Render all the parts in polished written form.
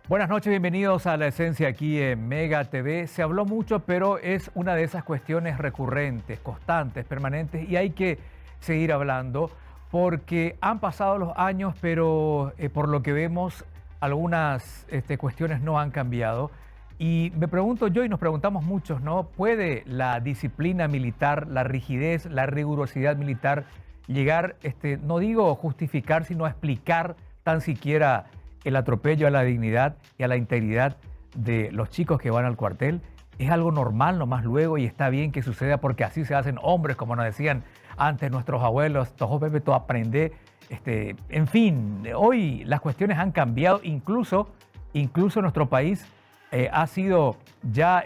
Buenas noches, bienvenidos a La Esencia aquí en Mega TV. Se habló mucho, pero es una de esas cuestiones recurrentes, constantes, permanentes, y hay que seguir hablando porque han pasado los años, pero por lo que vemos, algunas cuestiones no han cambiado. Y me pregunto yo, y nos preguntamos muchos, ¿no? ¿Puede la disciplina militar, la rigidez, la rigurosidad militar llegar, no digo justificar, sino a explicar tan siquiera el atropello a la dignidad y a la integridad de los chicos que van al cuartel? Es algo normal nomás luego y está bien que suceda porque así se hacen hombres, como nos decían antes nuestros abuelos, todo Pepe, todo aprende. En fin, hoy las cuestiones han cambiado, incluso nuestro país ha sido ya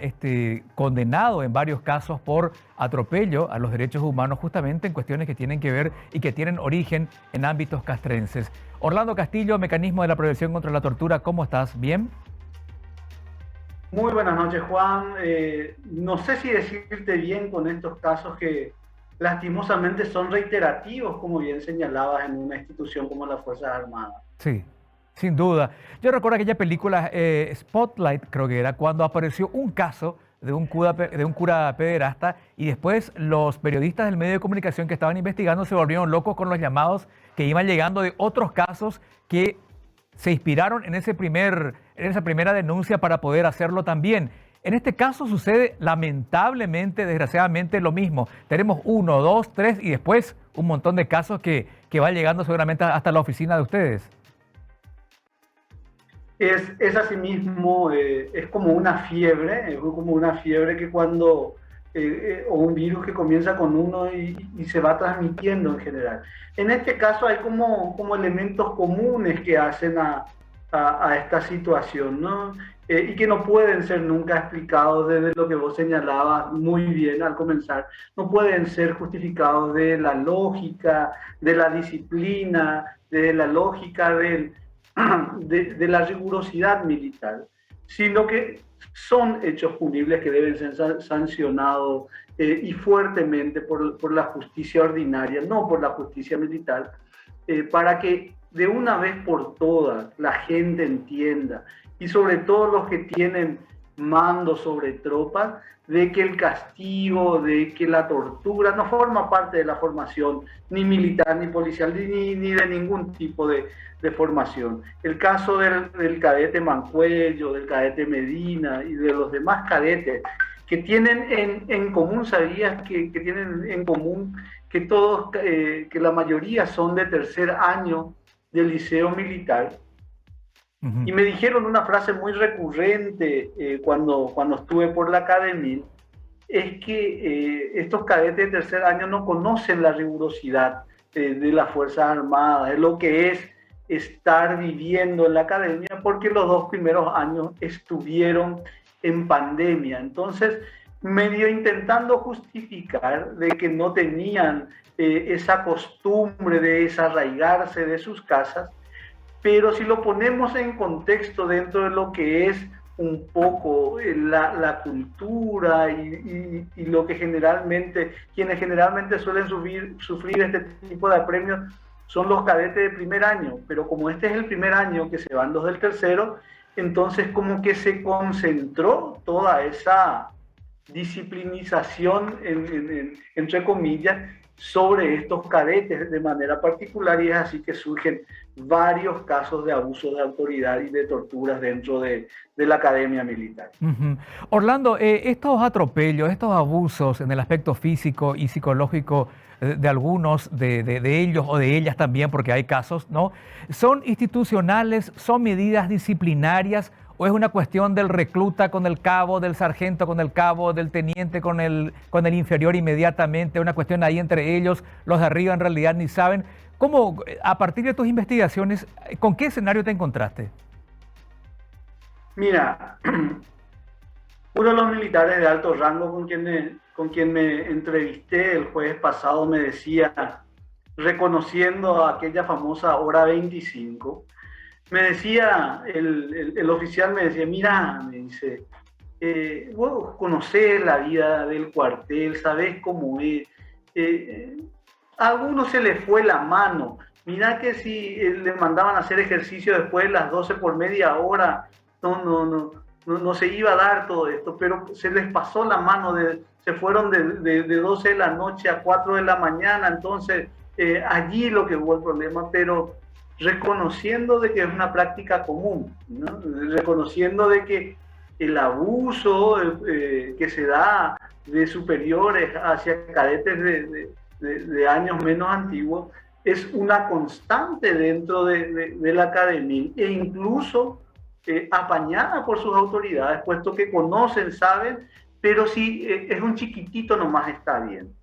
condenado en varios casos por atropello a los derechos humanos, justamente en cuestiones que tienen que ver y que tienen origen en ámbitos castrenses. Orlando Castillo, Mecanismo de la Prevención contra la Tortura, ¿cómo estás? ¿Bien? Muy buenas noches, Juan. No sé si decirte bien con estos casos que lastimosamente son reiterativos, como bien señalabas, en una institución como las Fuerzas Armadas. Sí, sin duda. Yo recuerdo aquella película Spotlight, creo que era, cuando apareció un caso de un cura pederasta y después los periodistas del medio de comunicación que estaban investigando se volvieron locos con los llamados que iban llegando de otros casos que se inspiraron en en esa primera denuncia para poder hacerlo también. En este caso sucede lamentablemente, desgraciadamente, lo mismo. Tenemos uno, dos, tres y después un montón de casos que va llegando seguramente hasta la oficina de ustedes. Es asimismo, es como una fiebre, que cuando, o un virus que comienza con uno y se va transmitiendo en general. En este caso hay como elementos comunes que hacen a esta situación, ¿no? Y que no pueden ser nunca explicados desde lo que vos señalabas muy bien al comenzar, no pueden ser justificados de la lógica, de la disciplina, de la lógica de la rigurosidad militar, sino que son hechos punibles que deben ser sancionados y fuertemente por la justicia ordinaria, no por la justicia militar, para que de una vez por todas la gente entienda, y sobre todo los que tienen mando sobre tropas, de que el castigo, de que la tortura no forma parte de la formación ni militar, ni policial, ni de ningún tipo de formación. El caso del cadete Mancuello, del cadete Medina y de los demás cadetes que tienen en común, ¿sabías que tienen en común que todos, que la mayoría son de tercer año del liceo militar? Ujú. Y me dijeron una frase muy recurrente cuando estuve por la academia, es que estos cadetes de tercer año no conocen la rigurosidad de las Fuerzas Armadas, de lo que es estar viviendo en la academia, porque los dos primeros años estuvieron en pandemia. Entonces, medio intentando justificar de que no tenían esa costumbre de desarraigarse de sus casas, pero si lo ponemos en contexto dentro de lo que es un poco la cultura y lo que quienes generalmente suelen sufrir este tipo de apremios son los cadetes de primer año, pero como este es el primer año que se van los del tercero, entonces como que se concentró toda esa disciplinización, entre comillas, sobre estos cadetes de manera particular, y es así que surgen varios casos de abuso de autoridad y de torturas dentro de la academia militar. Ujú. Orlando, estos atropellos, estos abusos en el aspecto físico y psicológico de algunos de ellos o de ellas también, porque hay casos, ¿no? ¿Son institucionales, son medidas disciplinarias o es una cuestión del recluta con el cabo, del sargento con el cabo, del teniente con el inferior inmediatamente, una cuestión ahí entre ellos, los de arriba en realidad ni saben? ¿Cómo, a partir de tus investigaciones, con qué escenario te encontraste? Mira, uno de los militares de alto rango con quien me entrevisté el jueves pasado me decía, reconociendo aquella famosa hora 25, me decía, el oficial me decía, mira, me dice, vos conocés la vida del cuartel, sabés cómo es, eh, a algunos se les fue la mano, mira que si le mandaban a hacer ejercicio después de las 12 por media hora, no se iba a dar todo esto, pero se les pasó la mano, se fueron de 12 de la noche a 4 de la mañana, entonces allí lo que hubo el problema, pero reconociendo de que es una práctica común, ¿no? Reconociendo de que el abuso que se da de superiores hacia cadetes de años menos antiguos es una constante dentro de la academia e incluso apañada por sus autoridades, puesto que conocen, saben, pero si es un chiquitito nomás está bien.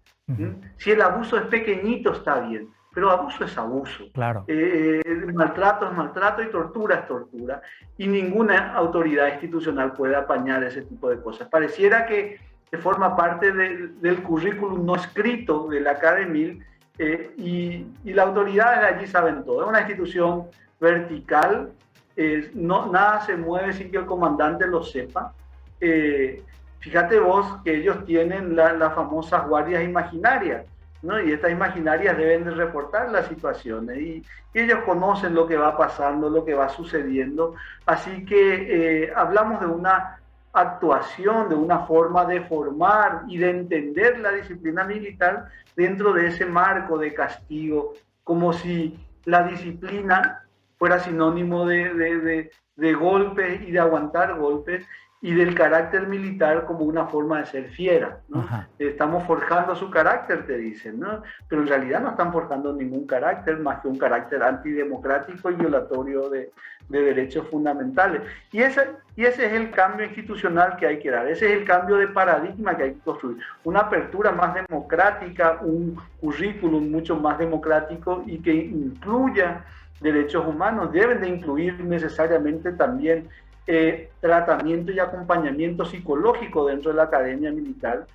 Si el abuso es pequeñito está bien, pero abuso es abuso. Claro. Maltrato es maltrato y tortura es tortura. Y ninguna autoridad institucional puede apañar ese tipo de cosas. Pareciera que forma parte del currículum no escrito de la Academia y las autoridades de allí saben todo. Es una institución vertical, nada se mueve sin que el comandante lo sepa. Fíjate vos que ellos tienen las famosas guardias imaginarias, ¿no? Y estas imaginarias deben de reportar las situaciones y ellos conocen lo que va pasando, lo que va sucediendo. Así que hablamos de una actuación, de una forma de formar y de entender la disciplina militar dentro de ese marco de castigo, como si la disciplina fuera sinónimo de golpes y de aguantar golpes, y del carácter militar como una forma de ser fiera, ¿no? Estamos forjando su carácter, te dicen, ¿no? Pero en realidad no están forjando ningún carácter más que un carácter antidemocrático y violatorio de derechos fundamentales. Y ese es el cambio institucional que hay que dar, ese es el cambio de paradigma que hay que construir. Una apertura más democrática, un currículum mucho más democrático y que incluya derechos humanos, deben de incluir necesariamente también tratamiento y acompañamiento psicológico dentro de la academia militar,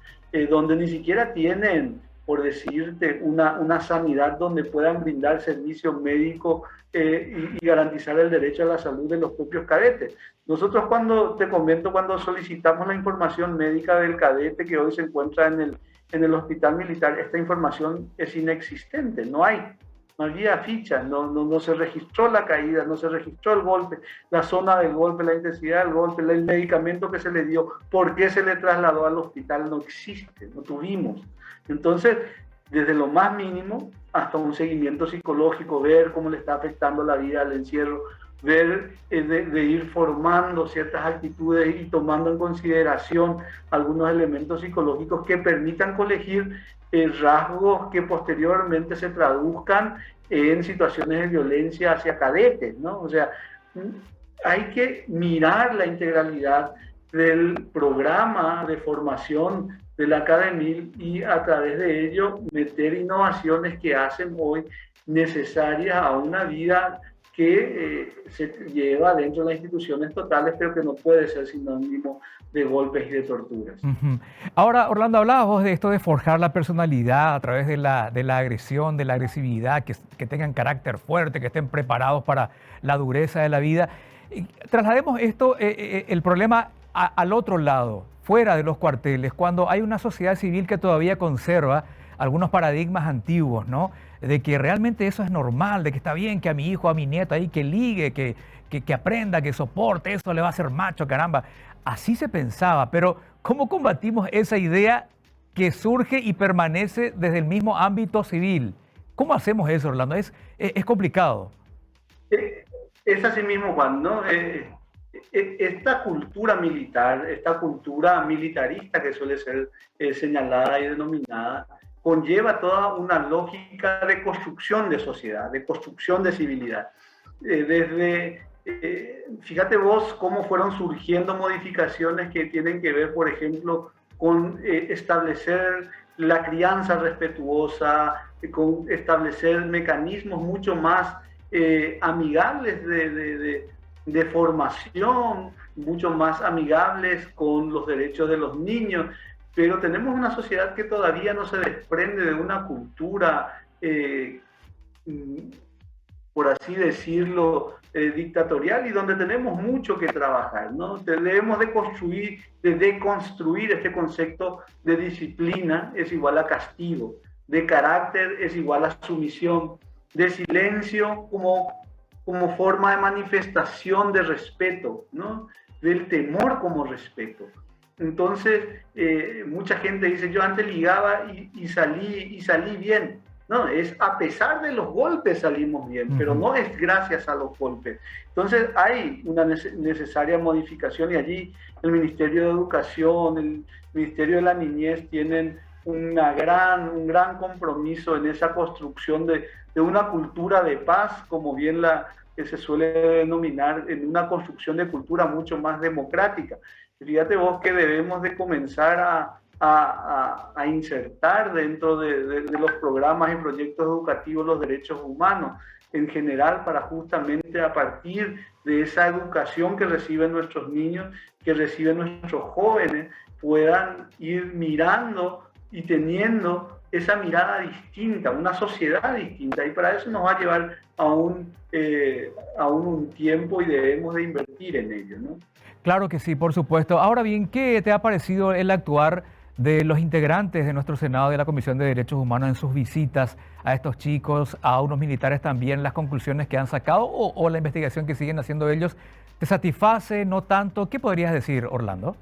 donde ni siquiera tienen, por decirte, una sanidad donde puedan brindar servicios médicos y garantizar el derecho a la salud de los propios cadetes. Nosotros cuando solicitamos la información médica del cadete que hoy se encuentra en el hospital militar, esta información es inexistente, no había ficha, no se registró la caída, no se registró el golpe, la zona del golpe, la intensidad del golpe, el medicamento que se le dio, por qué se le trasladó al hospital, no existe, no tuvimos. Entonces, desde lo más mínimo hasta un seguimiento psicológico, ver cómo le está afectando la vida al encierro, ver de ir formando ciertas actitudes y tomando en consideración algunos elementos psicológicos que permitan colegir rasgos que posteriormente se traduzcan en situaciones de violencia hacia cadetes, ¿no? O sea, hay que mirar la integralidad del programa de formación de la academia y a través de ello meter innovaciones que hacen hoy necesarias a una vida que se lleva dentro de las instituciones totales, pero que no puede ser sinónimo de golpes y de torturas. Ahora, Orlando, hablabas vos de esto de forjar la personalidad a través de la agresión, de la agresividad, que tengan carácter fuerte, que estén preparados para la dureza de la vida. Traslademos esto, el problema al otro lado, fuera de los cuarteles, cuando hay una sociedad civil que todavía conserva algunos paradigmas antiguos, ¿no? De que realmente eso es normal, de que está bien que a mi hijo, a mi nieto ahí, que ligue, que aprenda, que soporte, eso le va a hacer macho, caramba. Así se pensaba, pero ¿cómo combatimos esa idea que surge y permanece desde el mismo ámbito civil? ¿Cómo hacemos eso, Orlando? Es complicado. Es así mismo, Juan, ¿no? Esta cultura militar, esta cultura militarista que suele ser señalada y denominada, conlleva toda una lógica de construcción de sociedad, de construcción de civilidad. Fíjate vos cómo fueron surgiendo modificaciones que tienen que ver, por ejemplo, con establecer la crianza respetuosa, con establecer mecanismos mucho más amigables de formación, mucho más amigables con los derechos de los niños. Pero tenemos una sociedad que todavía no se desprende de una cultura, por así decirlo, dictatorial, y donde tenemos mucho que trabajar, ¿no? Debemos de deconstruir este concepto de disciplina es igual a castigo, de carácter es igual a sumisión, de silencio como como forma de manifestación de respeto, ¿no? Del temor como respeto. Entonces, mucha gente dice, yo antes ligaba y salí bien. No, es a pesar de los golpes salimos bien, pero no es gracias a los golpes. Entonces hay una necesaria modificación y allí el Ministerio de Educación, el Ministerio de la Niñez tienen un gran compromiso en esa construcción de una cultura de paz, como bien que se suele denominar, en una construcción de cultura mucho más democrática. Fíjate vos que debemos de comenzar a insertar dentro de los programas y proyectos educativos los derechos humanos en general, para justamente a partir de esa educación que reciben nuestros niños, que reciben nuestros jóvenes, puedan ir mirando y teniendo esa mirada distinta, una sociedad distinta, y para eso nos va a llevar aún un tiempo y debemos de invertir en ello, ¿no? Claro que sí, por supuesto. Ahora bien, ¿qué te ha parecido el actuar de los integrantes de nuestro Senado de la Comisión de Derechos Humanos en sus visitas a estos chicos, a unos militares también, las conclusiones que han sacado o la investigación que siguen haciendo ellos? ¿Te satisface? ¿No tanto? ¿Qué podrías decir, Orlando?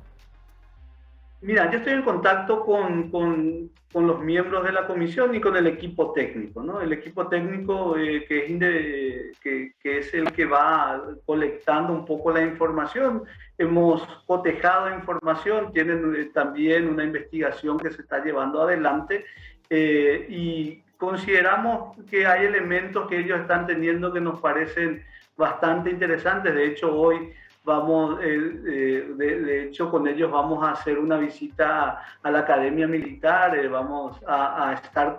Mira, yo estoy en contacto con los miembros de la comisión y con el equipo técnico, ¿no? El equipo técnico que es el que va colectando un poco la información. Hemos cotejado información, tienen también una investigación que se está llevando adelante y consideramos que hay elementos que ellos están teniendo que nos parecen bastante interesantes. De hecho, hoy de hecho, con ellos vamos a hacer una visita a la Academia Militar, vamos a estar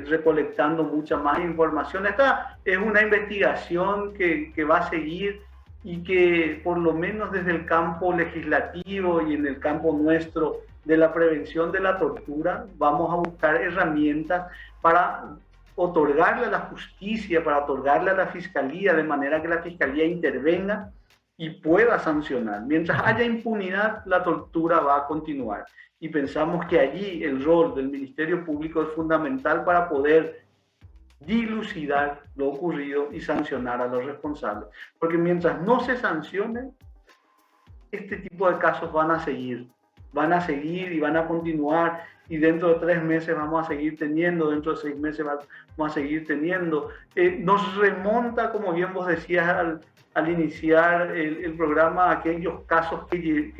recolectando mucha más información. Esta es una investigación que va a seguir y que por lo menos desde el campo legislativo y en el campo nuestro de la prevención de la tortura, vamos a buscar herramientas para otorgarle a la justicia, para otorgarle a la fiscalía, de manera que la fiscalía intervenga y pueda sancionar. Mientras haya impunidad, la tortura va a continuar. Y pensamos que allí el rol del Ministerio Público es fundamental para poder dilucidar lo ocurrido y sancionar a los responsables. Porque mientras no se sancione, este tipo de casos van a seguir y van a continuar, y dentro de 3 meses vamos a seguir teniendo, dentro de 6 meses vamos a seguir teniendo. Nos remonta, como bien vos decías al iniciar el programa, aquellos casos que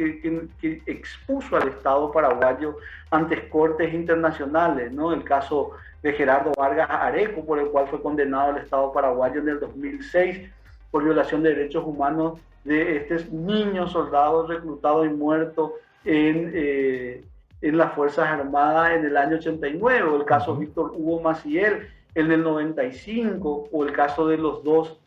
expuso al Estado paraguayo ante cortes internacionales, ¿no? El caso de Gerardo Vargas Areco, por el cual fue condenado el Estado paraguayo en el 2006 por violación de derechos humanos de este niño soldado reclutado y muerto en las Fuerzas Armadas en el año 89, o el caso Víctor Hugo Maciel en el 95, o el caso de los 2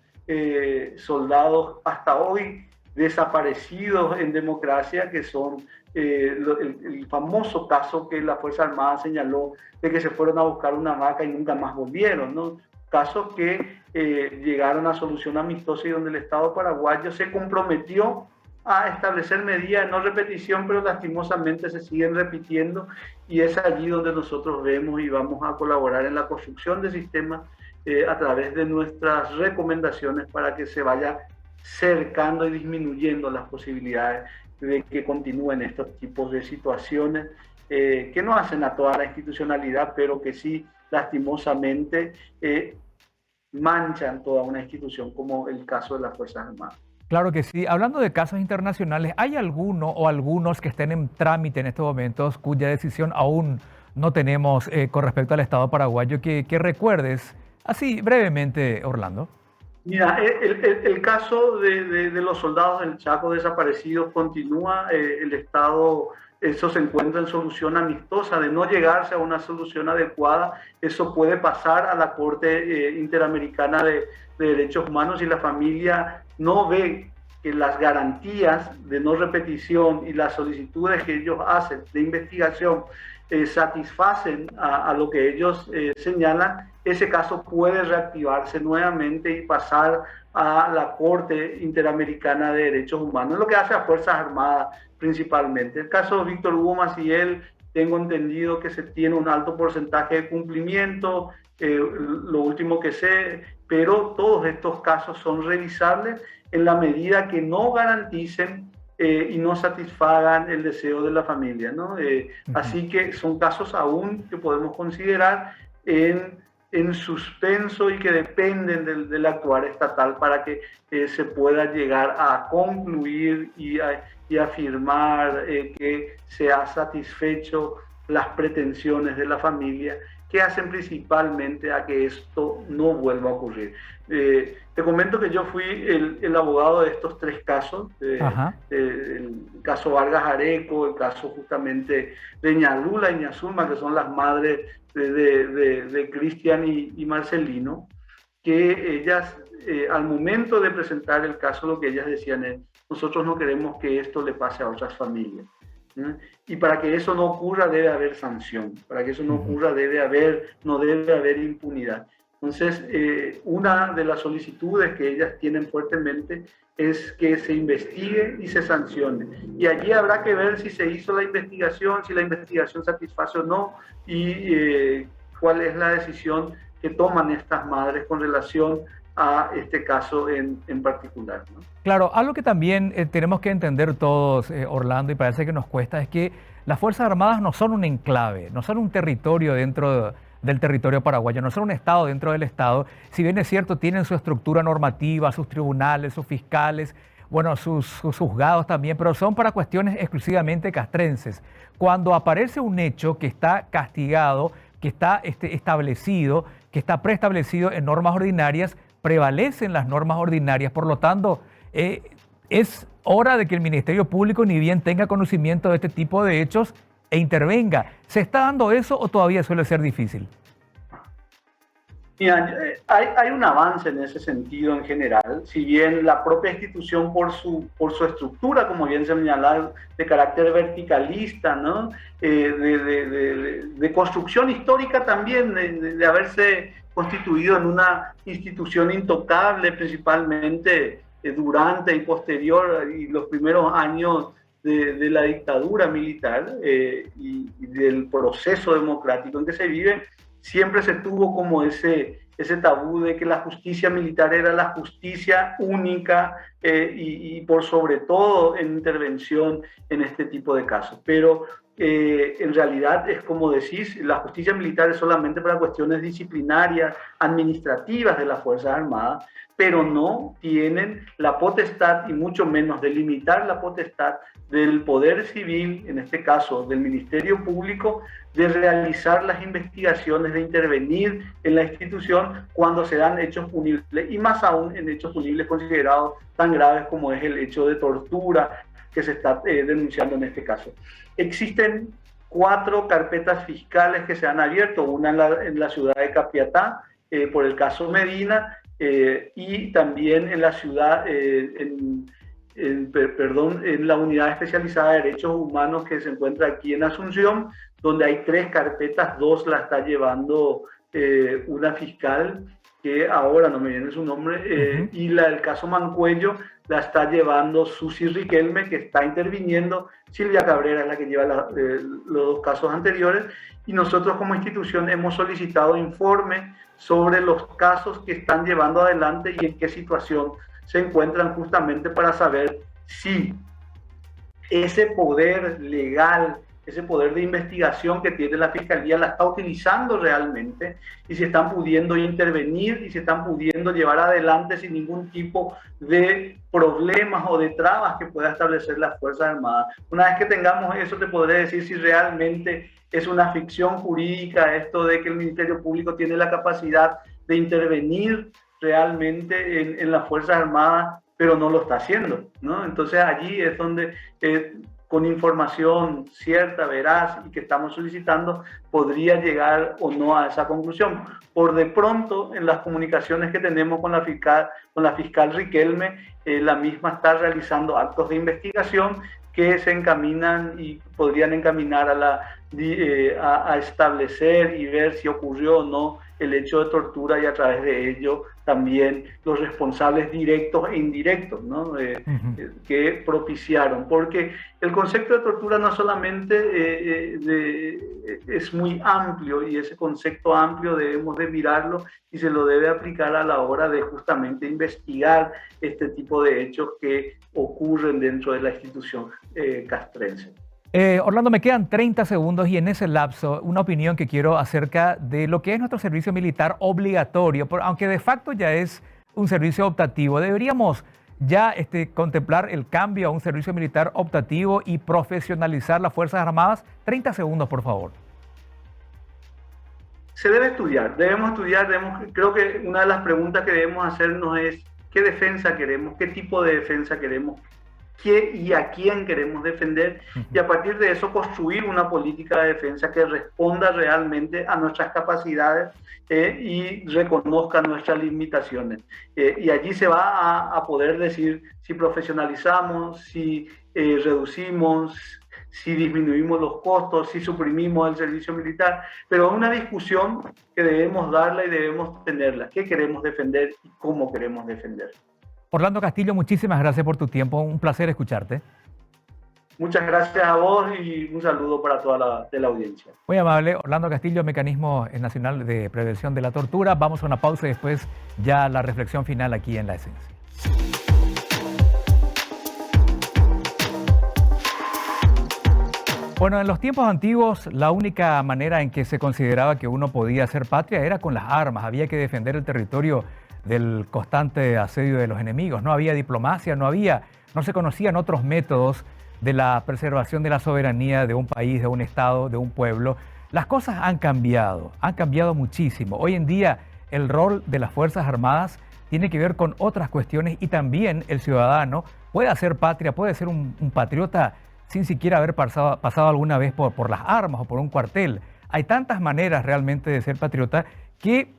soldados hasta hoy desaparecidos en democracia, que son el famoso caso que la Fuerza Armada señaló de que se fueron a buscar una vaca y nunca más volvieron, ¿no? Casos que llegaron a solución amistosa y donde el Estado paraguayo se comprometió a establecer medidas de no repetición, pero lastimosamente se siguen repitiendo, y es allí donde nosotros vemos y vamos a colaborar en la construcción de sistemas a través de nuestras recomendaciones para que se vaya cercando y disminuyendo las posibilidades de que continúen estos tipos de situaciones que no hacen a toda la institucionalidad, pero que sí lastimosamente manchan toda una institución, como el caso de las Fuerzas Armadas. Claro que sí. Hablando de casos internacionales, ¿hay alguno o algunos que estén en trámite en estos momentos cuya decisión aún no tenemos con respecto al Estado paraguayo que recuerdes? Así, brevemente, Orlando. Mira, el caso de los soldados del Chaco desaparecidos continúa. El Estado, eso se encuentra en solución amistosa. De no llegarse a una solución adecuada, eso puede pasar a la Corte Interamericana de Derechos Humanos, y la familia no ve que las garantías de no repetición y las solicitudes que ellos hacen de investigación satisfacen a lo que ellos señalan. Ese caso puede reactivarse nuevamente y pasar a la Corte Interamericana de Derechos Humanos, lo que hace a Fuerzas Armadas principalmente. El caso de Víctor Hugo Maciel tengo entendido que se tiene un alto porcentaje de cumplimiento, lo último que sé, pero todos estos casos son revisables en la medida que no garanticen y no satisfagan el deseo de la familia, ¿no? Así que son casos aún que podemos considerar en suspenso y que dependen del actuar estatal para que se pueda llegar a concluir y afirmar que se ha satisfecho las pretensiones de la familia, que hacen principalmente a que esto no vuelva a ocurrir. Te comento que yo fui el abogado de estos 3 casos, el caso Vargas Areco, el caso justamente de Ñalula y Ñazuma, que son las madres de Cristian y Marcelino, que ellas, al momento de presentar el caso, lo que ellas decían es: nosotros no queremos que esto le pase a otras familias. Y para que eso no ocurra debe haber sanción, para que eso no ocurra no debe haber impunidad. Entonces, una de las solicitudes que ellas tienen fuertemente es que se investigue y se sancione. Y allí habrá que ver si se hizo la investigación, si la investigación satisface o no, y cuál es la decisión que toman estas madres con relación a este caso en particular, ¿no? Claro, algo que también tenemos que entender todos, Orlando, y parece que nos cuesta, es que las Fuerzas Armadas no son un enclave, no son un territorio dentro del territorio paraguayo, no son un Estado dentro del Estado. Si bien es cierto, tienen su estructura normativa, sus tribunales, sus fiscales, bueno, sus juzgados también, pero son para cuestiones exclusivamente castrenses. Cuando aparece un hecho que está castigado, que está establecido, que está preestablecido en normas ordinarias, prevalecen las normas ordinarias. Por lo tanto, es hora de que el Ministerio Público ni bien tenga conocimiento de este tipo de hechos e intervenga. ¿Se está dando eso o todavía suele ser difícil? Mira, hay un avance en ese sentido en general, si bien la propia institución por su estructura, como bien se señalaba, de carácter verticalista, ¿no? De construcción histórica también, de haberse constituido en una institución intocable, principalmente durante y posterior y los primeros años de la dictadura militar y del proceso democrático en que se vive. Siempre se tuvo como ese tabú de que la justicia militar era la justicia única y por sobre todo en intervención en este tipo de casos. Pero en realidad es como decís, la justicia militar es solamente para cuestiones disciplinarias, administrativas de las Fuerzas Armadas, pero no tienen la potestad y mucho menos de limitar la potestad del Poder Civil, en este caso del Ministerio Público, de realizar las investigaciones, de intervenir en la institución cuando se dan hechos punibles, y más aún en hechos punibles considerados tan graves como es el hecho de tortura que se está denunciando en este caso. Existen 4 carpetas fiscales que se han abierto, una en la ciudad de Capiatá, por el caso Medina, y también en la ciudad, en la unidad especializada de derechos humanos que se encuentra aquí en Asunción, donde hay 3 carpetas, 2 la está llevando una fiscal que ahora no me viene su nombre, y la del caso Mancuello la está llevando Susi Riquelme, que está interviniendo. Silvia Cabrera es la que lleva los 2 casos anteriores, y nosotros como institución hemos solicitado informe sobre los casos que están llevando adelante y en qué situación se encuentran, justamente para saber si ese poder legal, ese poder de investigación que tiene la Fiscalía la está utilizando realmente, y si están pudiendo intervenir y si están pudiendo llevar adelante sin ningún tipo de problemas o de trabas que pueda establecer las Fuerzas Armadas. Una vez que tengamos eso, te podré decir si realmente es una ficción jurídica esto de que el Ministerio Público tiene la capacidad de intervenir realmente en las Fuerzas Armadas, pero no lo está haciendo, ¿no? Entonces allí es donde con información cierta, veraz y que estamos solicitando, podría llegar o no a esa conclusión. Por de pronto, en las comunicaciones que tenemos con la fiscal Riquelme, la misma está realizando actos de investigación que se encaminan y podrían encaminar a a establecer y ver si ocurrió o no el hecho de tortura y a través de ello también los responsables directos e indirectos, ¿no? Que propiciaron. Porque el concepto de tortura no solamente es muy amplio, y ese concepto amplio debemos de mirarlo y se lo debe aplicar a la hora de justamente investigar este tipo de hechos que ocurren dentro de la institución castrense. Orlando, me quedan 30 segundos y en ese lapso una opinión que quiero acerca de lo que es nuestro servicio militar obligatorio, aunque de facto ya es un servicio optativo. ¿Deberíamos ya contemplar el cambio a un servicio militar optativo y profesionalizar las Fuerzas Armadas? 30 segundos, por favor. Se debe estudiar, creo que una de las preguntas que debemos hacernos es ¿qué defensa queremos? ¿Qué tipo de defensa queremos? ¿Qué y a quién queremos defender? Y a partir de eso construir una política de defensa que responda realmente a nuestras capacidades y reconozca nuestras limitaciones. Y allí se va a poder decir si profesionalizamos, si reducimos, si disminuimos los costos, si suprimimos el servicio militar, pero es una discusión que debemos darla y debemos tenerla. ¿Qué queremos defender y cómo queremos defender? Orlando Castillo, muchísimas gracias por tu tiempo. Un placer escucharte. Muchas gracias a vos y un saludo para toda la audiencia. Muy amable. Orlando Castillo, Mecanismo Nacional de Prevención de la Tortura. Vamos a una pausa y después ya la reflexión final aquí en La Esencia. Bueno, en los tiempos antiguos, la única manera en que se consideraba que uno podía hacer patria era con las armas. Había que defender el territorio del constante asedio de los enemigos. No había diplomacia, no se conocían otros métodos de la preservación de la soberanía de un país, de un estado, de un pueblo. Las cosas han cambiado muchísimo. Hoy en día el rol de las Fuerzas Armadas tiene que ver con otras cuestiones y también el ciudadano puede hacer patria, puede ser un patriota sin siquiera haber pasado alguna vez por las armas o por un cuartel. Hay tantas maneras realmente de ser patriota que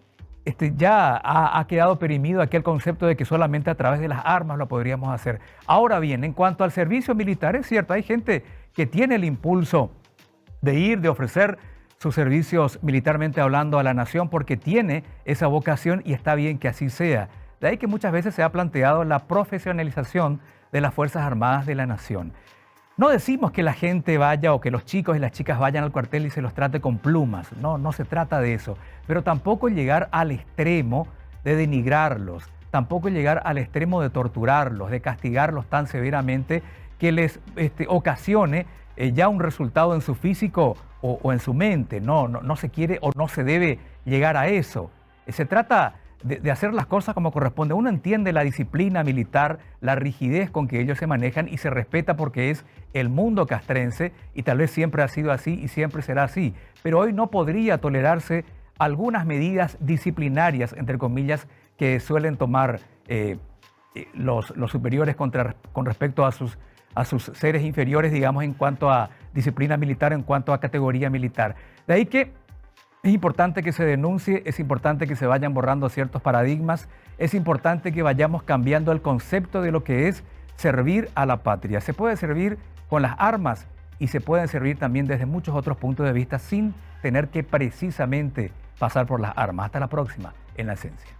ya ha quedado perimido aquel concepto de que solamente a través de las armas lo podríamos hacer. Ahora bien, en cuanto al servicio militar, es cierto, hay gente que tiene el impulso de ofrecer sus servicios militarmente hablando a la nación porque tiene esa vocación y está bien que así sea. De ahí que muchas veces se ha planteado la profesionalización de las Fuerzas Armadas de la nación. No decimos que la gente vaya o que los chicos y las chicas vayan al cuartel y se los trate con plumas. No se trata de eso. Pero tampoco llegar al extremo de denigrarlos, tampoco llegar al extremo de torturarlos, de castigarlos tan severamente que les ocasione ya un resultado en su físico o en su mente. No se quiere o no se debe llegar a eso. Se trata de hacer las cosas como corresponde. Uno entiende la disciplina militar, la rigidez con que ellos se manejan y se respeta porque es el mundo castrense y tal vez siempre ha sido así y siempre será así. Pero hoy no podría tolerarse algunas medidas disciplinarias, entre comillas, que suelen tomar los superiores con respecto a sus seres inferiores, digamos, en cuanto a disciplina militar, en cuanto a categoría militar. De ahí que es importante que se denuncie, es importante que se vayan borrando ciertos paradigmas, es importante que vayamos cambiando el concepto de lo que es servir a la patria. Se puede servir con las armas y se pueden servir también desde muchos otros puntos de vista sin tener que precisamente pasar por las armas. Hasta la próxima en La Esencia.